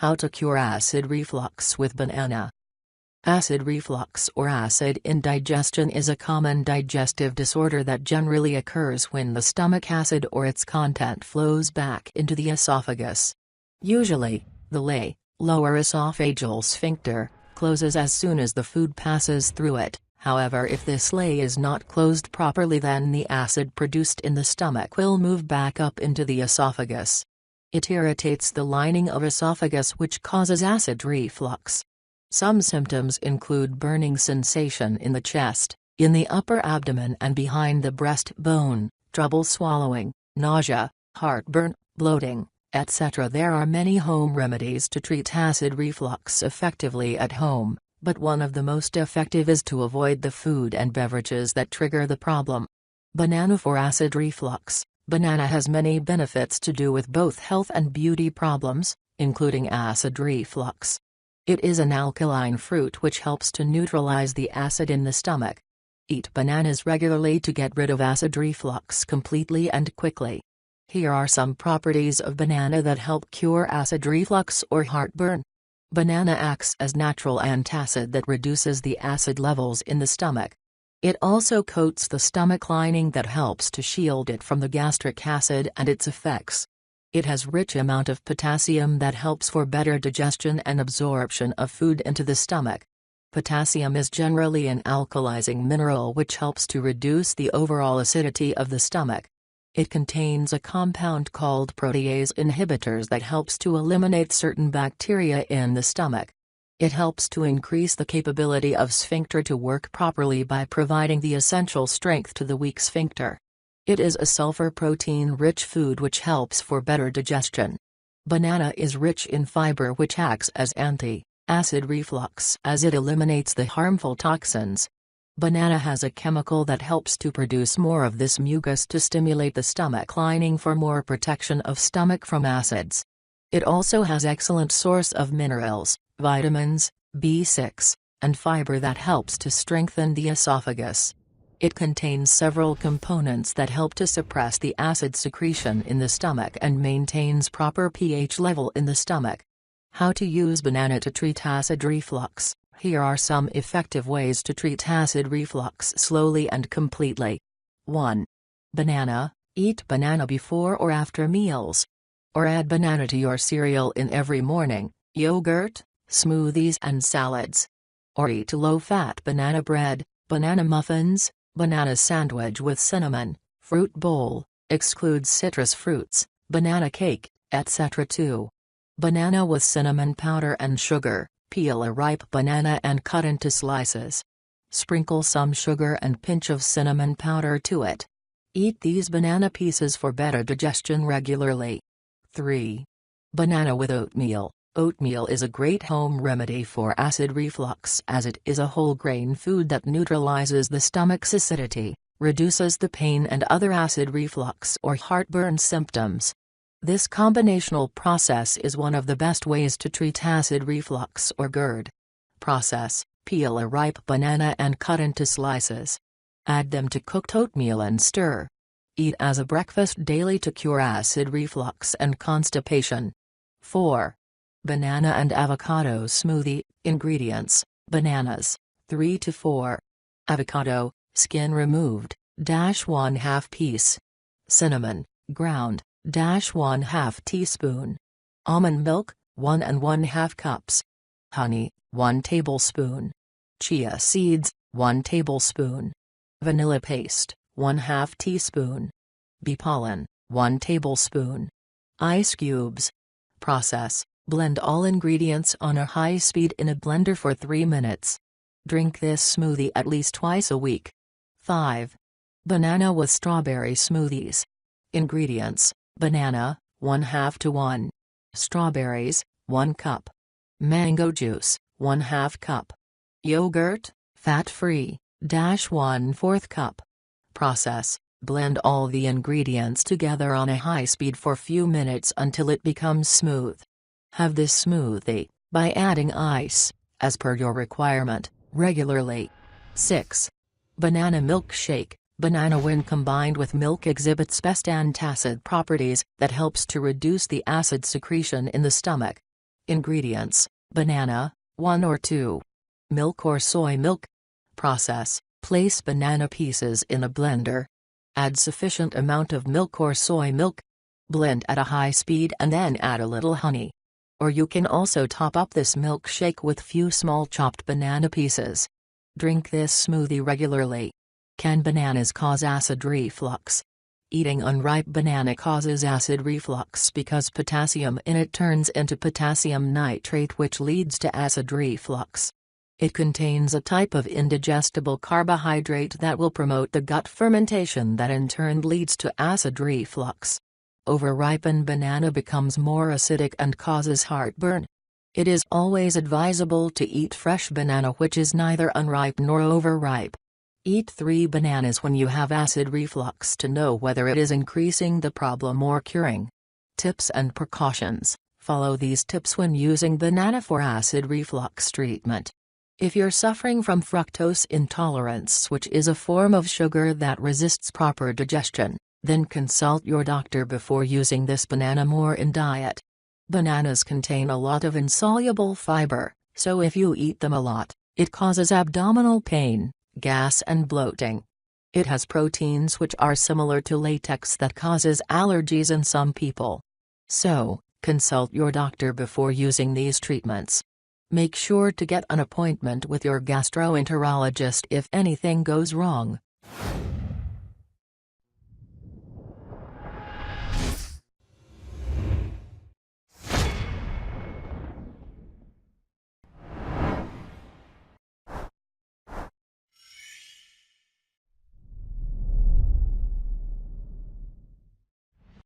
How to cure acid reflux with banana. Acid reflux or acid indigestion is a common digestive disorder that generally occurs when the stomach acid or its content flows back into the esophagus. Usually, the lower esophageal sphincter closes as soon as the food passes through it. However, if this is not closed properly, then the acid produced in the stomach will move back up into the esophagus. It irritates the lining of esophagus, which causes acid reflux. Some symptoms include burning sensation in the chest, in the upper abdomen and behind the breastbone, trouble swallowing, nausea, heartburn, bloating, etc. There are many home remedies to treat acid reflux effectively at home, but one of the most effective is to avoid the food and beverages that trigger the problem. Banana for acid reflux. Banana has many benefits to do with both health and beauty problems, including acid reflux. It is an alkaline fruit which helps to neutralize the acid in the stomach. Eat bananas regularly to get rid of acid reflux completely and quickly. Here are some properties of banana that help cure acid reflux or heartburn. Banana acts as natural antacid that reduces the acid levels in the stomach. It also coats the stomach lining that helps to shield it from the gastric acid and its effects. It has rich amount of potassium that helps for better digestion and absorption of food into the stomach. Potassium is generally an alkalizing mineral which helps to reduce the overall acidity of the stomach. It contains a compound called protease inhibitors that helps to eliminate certain bacteria in the stomach. It helps to increase the capability of sphincter to work properly by providing the essential strength to the weak sphincter. It is a sulfur protein-rich food which helps for better digestion. Banana is rich in fiber which acts as anti-acid reflux as it eliminates the harmful toxins. Banana has a chemical that helps to produce more of this mucus to stimulate the stomach lining for more protection of stomach from acids. It also has excellent source of minerals, vitamins, B6, and fiber that helps to strengthen the esophagus. It contains several components that help to suppress the acid secretion in the stomach and maintains proper pH level in the stomach. How to use banana to treat acid reflux. Here are some effective ways to treat acid reflux slowly and completely. 1. Banana. Eat banana before or after meals. Or add banana to your cereal in every morning, yogurt, smoothies and salads. Or eat low-fat banana bread, banana muffins, banana sandwich with cinnamon, fruit bowl, excludes citrus fruits, banana cake, etc. 2. Banana with cinnamon powder and sugar. Peel a ripe banana and cut into slices. Sprinkle some sugar and pinch of cinnamon powder to it. Eat these banana pieces for better digestion regularly. 3. Banana with oatmeal. Oatmeal is a great home remedy for acid reflux as it is a whole grain food that neutralizes the stomach's acidity, reduces the pain and other acid reflux or heartburn symptoms. This combinational process is one of the best ways to treat acid reflux or GERD. Process: peel a ripe banana and cut into slices. Add them to cooked oatmeal and stir. Eat as a breakfast daily to cure acid reflux and constipation. 4. Banana and avocado smoothie. Ingredients: bananas, 3 to 4. Avocado, skin removed, -1/2 piece. Cinnamon, ground, -1/2 teaspoon. Almond milk, 1 1/2 cups. Honey, 1 tablespoon. Chia seeds, 1 tablespoon. Vanilla paste, 1/2 teaspoon. Bee pollen, 1 tablespoon. Ice cubes. Process: blend all ingredients on a high speed in a blender for 3 minutes. Drink this smoothie at least twice a week. 5. Banana with strawberry smoothies. Ingredients: banana, 1/2 to 1. Strawberries, 1 cup. Mango juice, 1/2 cup. Yogurt, fat-free, -1/4 cup. Process: blend all the ingredients together on a high speed for few minutes until it becomes smooth. Have this smoothie, by adding ice, as per your requirement, regularly. 6. Banana milkshake. Banana when combined with milk exhibits best antacid properties that helps to reduce the acid secretion in the stomach. Ingredients: banana, 1 or 2. Milk or soy milk. Process: place banana pieces in a blender. Add sufficient amount of milk or soy milk. Blend at a high speed and then add a little honey. Or you can also top up this milkshake with few small chopped banana pieces. Drink this smoothie regularly. Can bananas cause acid reflux? Eating unripe banana causes acid reflux because potassium in it turns into potassium nitrate, which leads to acid reflux. It contains a type of indigestible carbohydrate that will promote the gut fermentation that in turn leads to acid reflux. Overripened banana becomes more acidic and causes heartburn. It is always advisable to eat fresh banana which is neither unripe nor overripe. Eat 3 bananas when you have acid reflux to know whether it is increasing the problem or curing. Tips and precautions: follow these tips when using banana for acid reflux treatment. If you're suffering from fructose intolerance, which is a form of sugar that resists proper digestion, then consult your doctor before using this banana more in diet. Bananas contain a lot of insoluble fiber, so if you eat them a lot, it causes abdominal pain, gas and bloating. It has proteins which are similar to latex that causes allergies in some people. So, consult your doctor before using these treatments. Make sure to get an appointment with your gastroenterologist if anything goes wrong.